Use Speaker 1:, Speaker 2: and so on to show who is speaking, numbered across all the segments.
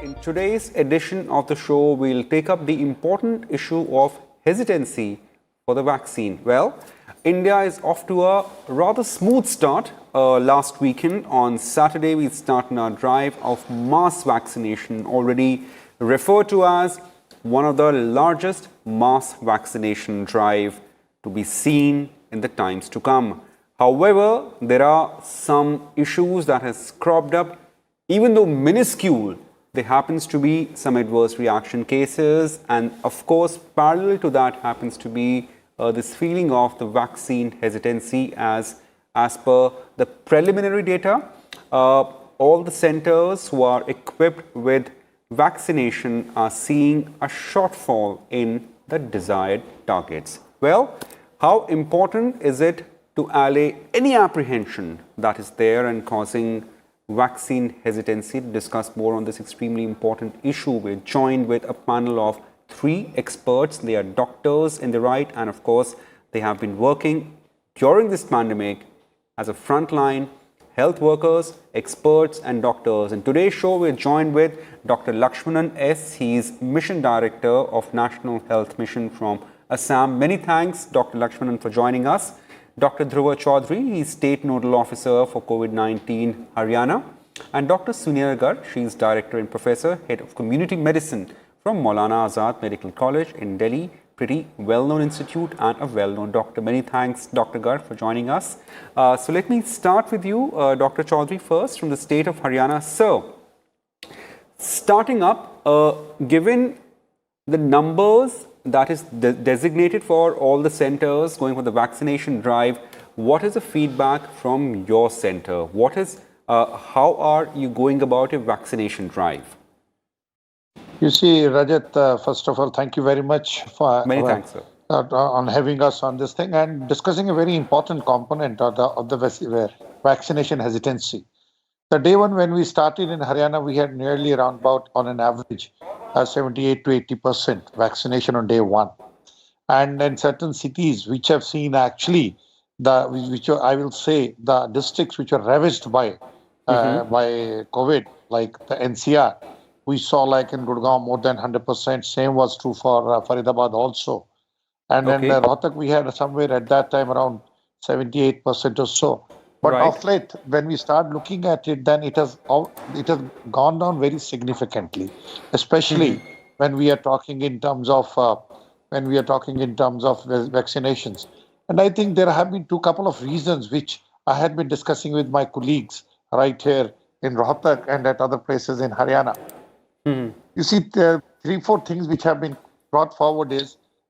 Speaker 1: In today's edition of the show, we'll take up the important issue of hesitancy for the vaccine. Well, India is off to a rather smooth start. Last weekend on Saturday, we started our drive of mass vaccination, already referred to as one of the largest mass vaccination drive to be seen in the times to come. However, there are some issues that has cropped up, even though minuscule. There happens to be some adverse reaction cases, and of course, parallel to that happens to be this feeling of the vaccine hesitancy as per the preliminary data. All the centers who are equipped with vaccination are seeing a shortfall in the desired targets. Well, how important is it to allay any apprehension that is there and causing vaccine hesitancy? To discuss more on this extremely important issue, we're joined with a panel of 3 experts. They are doctors in the right, and of course, they have been working during this pandemic as a frontline health workers, experts, and doctors. In today's show, we're joined with Dr. Lakshmanan S. He's Mission Director of National Health Mission from Assam. Many thanks, Dr. Lakshmanan, for joining us. Dr. Dhruva Chaudhary, he's State Nodal Officer for COVID-19 Haryana, and Dr. Sunil Garg, she's Director and Professor, Head of Community Medicine from Maulana Azad Medical College in Delhi, pretty well-known institute and a well-known doctor. Many thanks, Dr. Garg, for joining us. So let me start with you, Dr. Chaudhary, first from the state of Haryana. So, starting up, given the numbers that is designated for all the centers going for the vaccination drive, what is the feedback from your center? What is, how are you going about your vaccination drive?
Speaker 2: You see, Rajat, first of all, thank you very much for
Speaker 1: Many thanks, sir.
Speaker 2: On having us on this thing and discussing a very important component of the vaccination hesitancy. The day one when we started in Haryana, we had nearly around about, on an average, 78 to 80% vaccination on day one. And in certain cities which have seen actually, which I will say, the districts which are ravaged by COVID, like the NCR, we saw like in Gurgaon more than 100%. Same was true for Faridabad also. And then Rohtak, we had somewhere at that time around 78% or so. But of late, when we start looking at it, then it has gone down very significantly, especially when we are talking in terms of vaccinations. And I think there have been couple of reasons which I had been discussing with my colleagues right here in Rohtak and at other places in Haryana. You see, there are 3-4 things which have been brought forward.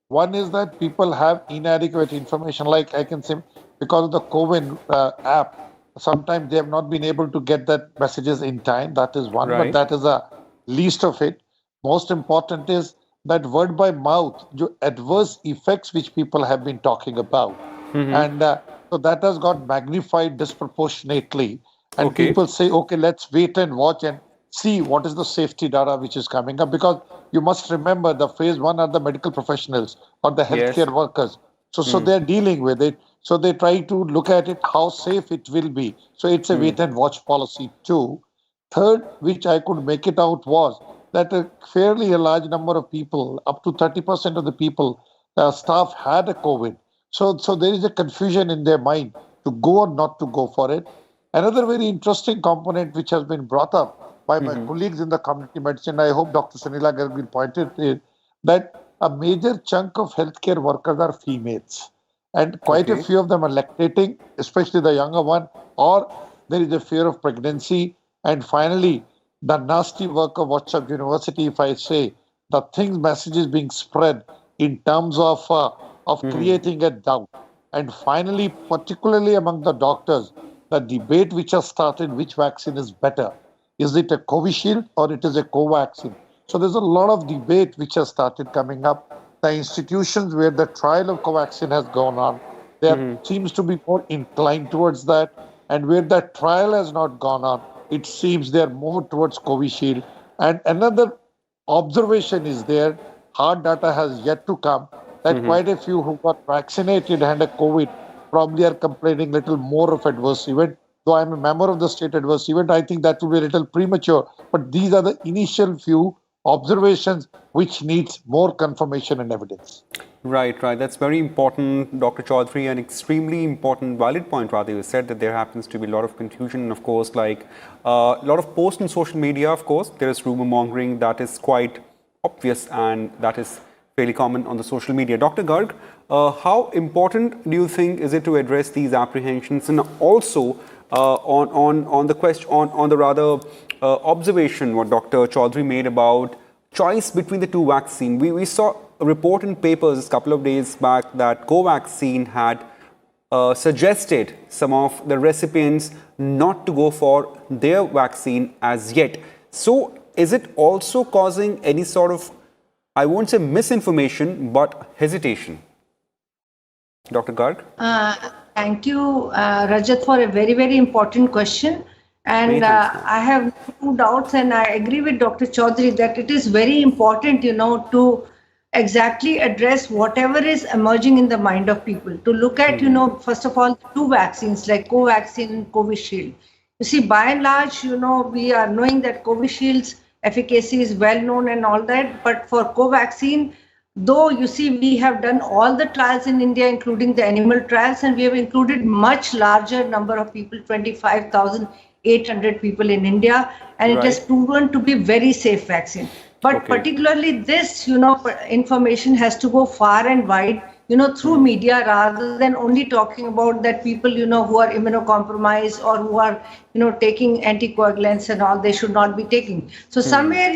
Speaker 2: One is that people have inadequate information, like I can say, because of the COVID app, sometimes they have not been able to get that messages in time. That is one, but that is the least of it. Most important is that word by mouth, the adverse effects which people have been talking about. And so that has got magnified disproportionately. And people say, okay, let's wait and watch and see what is the safety data which is coming up. Because you must remember the phase 1 are the medical professionals or the healthcare workers. So they're dealing with it. So they try to look at it, how safe it will be. So it's a wait and watch policy too. Third, which I could make it out, was that a large number of people, up to 30% of the people, staff had a COVID. So there is a confusion in their mind to go or not to go for it. Another very interesting component which has been brought up by my colleagues in the community medicine, I hope Dr. Sunila Garg will point it, that a major chunk of healthcare workers are females. And quite a few of them are lactating, especially the younger one, or there is a fear of pregnancy. And finally, the nasty work of WhatsApp University, if I say, the messages being spread in terms of creating a doubt. And finally, particularly among the doctors, the debate which has started, which vaccine is better. Is it a Covishield or it is a Covaxin? So there's a lot of debate which has started coming up. The institutions where the trial of Covaxin has gone on, there seems to be more inclined towards that. And where that trial has not gone on, it seems they're more towards Covishield. And another observation is there, hard data has yet to come, that quite a few who got vaccinated and had a COVID probably are complaining little more of adverse event though I'm a member of the state adverse event, I think that would be a little premature. But these are the initial few observations which needs more confirmation and evidence.
Speaker 1: Right, right. That's very important, Dr. Chaudhary, an extremely important, valid point, rather. You said that there happens to be a lot of confusion, and of course, like a lot of posts on social media, of course, there is rumor mongering that is quite obvious and that is fairly common on the social media. Dr. Garg, how important do you think is it to address these apprehensions, and also on the question, on the rather observation what Dr. Chaudhary made about choice between the two vaccines? We saw a report in papers a couple of days back that Covaxin had suggested some of the recipients not to go for their vaccine as yet. So is it also causing any sort of, I won't say misinformation, but hesitation? Dr. Garg?
Speaker 3: Thank you, Rajat, for a very, very important question. And I have no doubts, and I agree with Dr. Chaudhary that it is very important, to exactly address whatever is emerging in the mind of people. To look at, first of all, two vaccines like Covaxin and Covishield. You see, by and large, we are knowing that Covishield's efficacy is well known and all that. But for Covaxin, though, you see, we have done all the trials in India, including the animal trials, and we have included much larger number of people, 25,800 people in India, and it has proven to be very safe vaccine. But particularly this, information has to go far and wide, through media, rather than only talking about that people, who are immunocompromised or who are, taking anticoagulants and all, they should not be taking. So somewhere,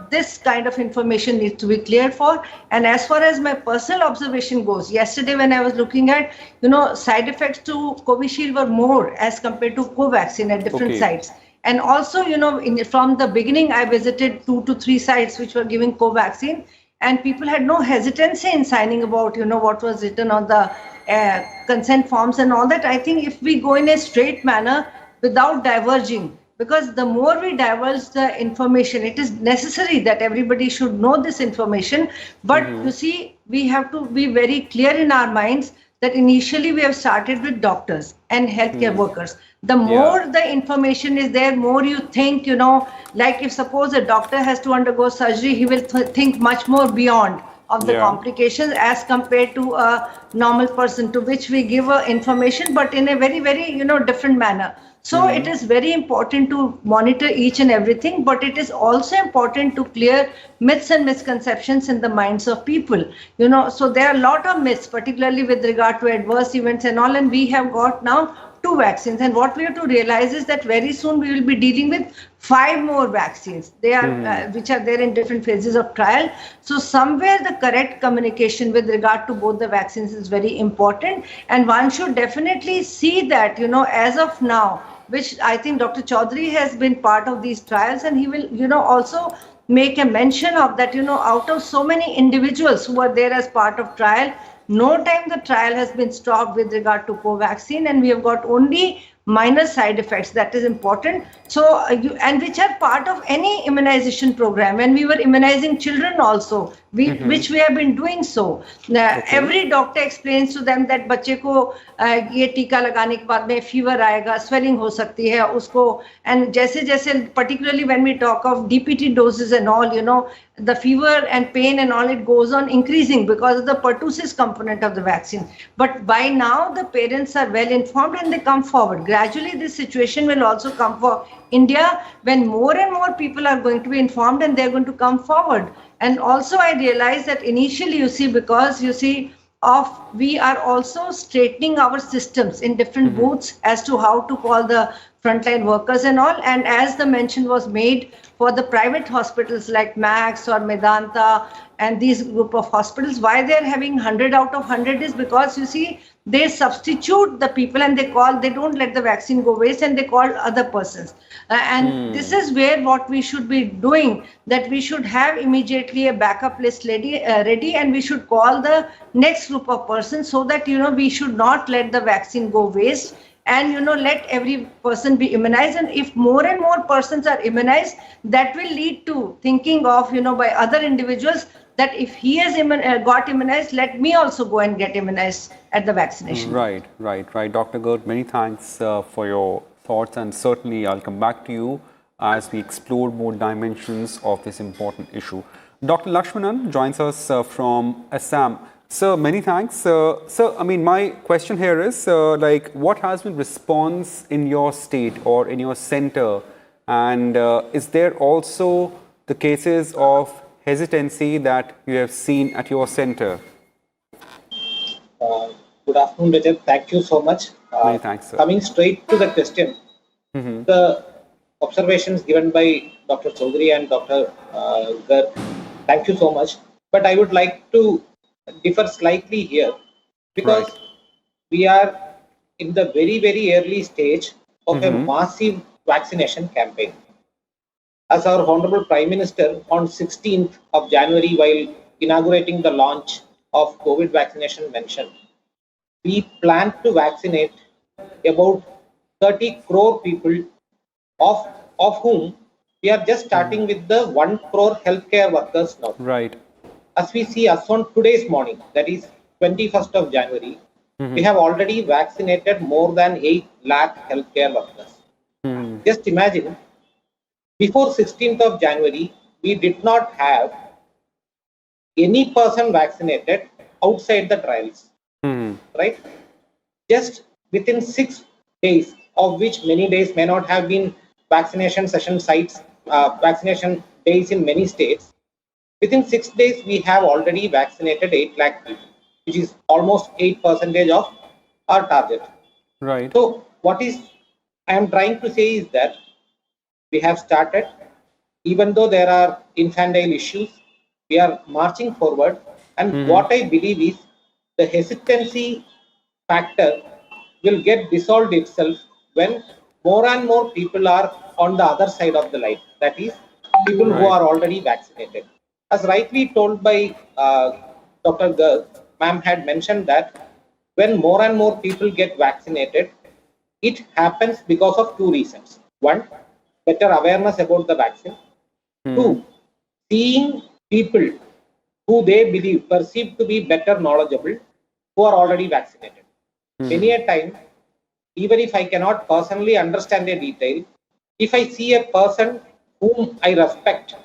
Speaker 3: this kind of information needs to be cleared for. And as far as my personal observation goes, yesterday when I was looking at, side effects to Covishield were more as compared to Covaxin at different sites. And also, from the beginning, I visited 2 to 3 sites which were giving Covaxin, and people had no hesitancy in signing about, what was written on the consent forms and all that. I think if we go in a straight manner without diverging, because the more we diverge the information, it is necessary that everybody should know this information. But you see, we have to be very clear in our minds that initially we have started with doctors and healthcare workers. The more the information is there, more you think, like if suppose a doctor has to undergo surgery, he will think much more beyond of the complications as compared to a normal person, to which we give information, but in a very, very, different manner. So it is very important to monitor each and everything, but it is also important to clear myths and misconceptions in the minds of people. So there are a lot of myths, particularly with regard to adverse events and all, and we have got now 2 vaccines. And what we have to realize is that very soon we will be dealing with 5 more vaccines. They are which are there in different phases of trial. So somewhere the correct communication with regard to both the vaccines is very important, and one should definitely see that, as of now, which I think Dr. Chaudhary has been part of these trials, and he will, also make a mention of that, out of so many individuals who are there as part of trial, no time the trial has been stopped with regard to Covaxin, and we have got only minor side effects. That is important. So, and which are part of any immunization program. When we were immunizing children also, which we have been doing so. Every doctor explains to them that बच्चे को ये टीका लगाने के बाद में fever आएगा, swelling हो सकती है उसको, and जैसे particularly when we talk of DPT doses and all, the fever and pain and all, it goes on increasing because of the pertussis component of the vaccine. But by now the parents are well informed and they come forward. Gradually this situation will also come for India when more and more people are going to be informed and they're going to come forward. And also I realize that initially, we are also straightening our systems in different booths as to how to call the frontline workers and all. And as the mention was made for the private hospitals like Max or Medanta and these group of hospitals, why they're having 100 out of 100 is because they substitute the people and they don't let the vaccine go waste and they call other persons. And this is where what we should be doing, that we should have immediately a backup list ready and we should call the next group of persons so that, we should not let the vaccine go waste and, let every person be immunized. And if more and more persons are immunized, that will lead to thinking of, by other individuals that if he has got immunized, let me also go and get immunized at the vaccination.
Speaker 1: Right. Dr. Garg, many thanks for your thoughts, and certainly I'll come back to you as we explore more dimensions of this important issue. Dr. Lakshmanan joins us from Assam. Sir, many thanks. Sir, I mean, my question here is, like, what has been response in your state or in your center? And is there also the cases of hesitancy that you have seen at your center?
Speaker 4: Good afternoon, Rajat. Thank you so much.
Speaker 1: Many thanks, sir.
Speaker 4: Coming straight to the question, the observations given by Dr. Chaudhary and Dr. Garg, thank you so much. But I would like to differ slightly here because we are in the very, very early stage of a massive vaccination campaign. As our Honorable Prime Minister on 16th of January, while inaugurating the launch of COVID vaccination mentioned, we plan to vaccinate about 30 crore people, of whom we are just starting with the 1 crore healthcare workers now.
Speaker 1: Right.
Speaker 4: As we see, as on today's morning, that is 21st of January, we have already vaccinated more than 8 lakh healthcare workers. Just imagine, before 16th of January, we did not have any person vaccinated outside the trials, right? Just within 6 days, of which many days may not have been vaccination session sites, vaccination days in many states, within 6 days, we have already vaccinated 8 lakh people, which is almost 8% of our target.
Speaker 1: Right.
Speaker 4: So what I am trying to say is that we have started, even though there are infantile issues, we are marching forward. And what I believe is the hesitancy factor will get dissolved itself when more and more people are on the other side of the line. That is, people who are already vaccinated. As rightly told by Dr. Garg, ma'am had mentioned that when more and more people get vaccinated, it happens because of 2 reasons. 1, better awareness about the vaccine. 2, seeing people who they believe, perceive to be better knowledgeable, who are already vaccinated. Many a time, even if I cannot personally understand a detail, if I see a person whom I respect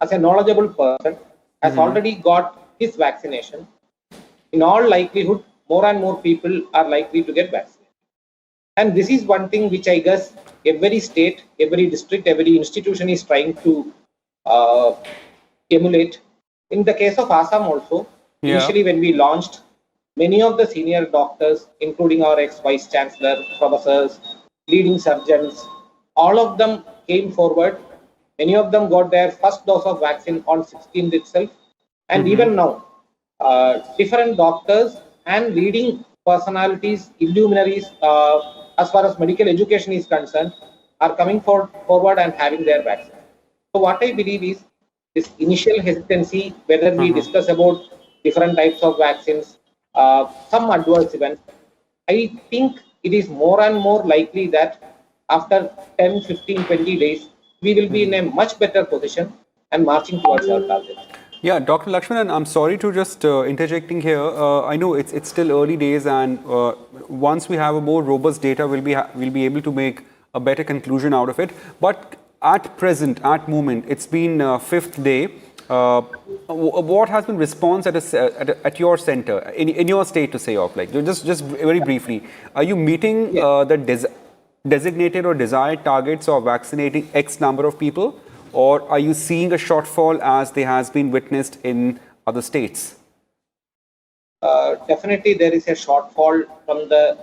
Speaker 4: as a knowledgeable person has already got his vaccination, in all likelihood, more and more people are likely to get vaccinated. And this is one thing which I guess every state, every district, every institution is trying to emulate. In the case of Assam also, initially when we launched, many of the senior doctors, including our ex-vice chancellor, professors, leading surgeons, all of them came forward. Many of them got their first dose of vaccine on 16th itself. And even now, different doctors and leading personalities, illuminaries, as far as medical education is concerned, are coming forward and having their vaccine. So what I believe is this initial hesitancy, whether we discuss about different types of vaccines, some adverse events, I think it is more and more likely that after 10, 15, 20 days, we will be in a much better position and marching towards our target.
Speaker 1: Yeah, Dr. Lakshmanan, I'm sorry to just interjecting here. I know it's still early days, and once we have a more robust data, we'll be able to make a better conclusion out of it. But at present, at moment, it's been 5th day. What has been response at your center, in your state, to say of, like, just very briefly, are you meeting the designated or desired targets of vaccinating X number of people, or are you seeing a shortfall as there has been witnessed in other states?
Speaker 4: Definitely there is a shortfall from the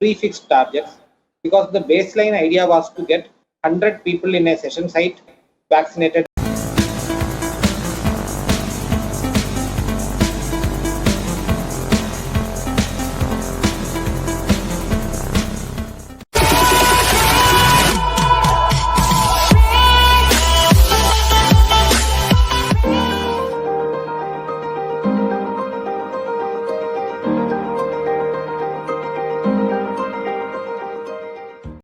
Speaker 4: prefixed targets, because the baseline idea was to get 100 people in a session site vaccinated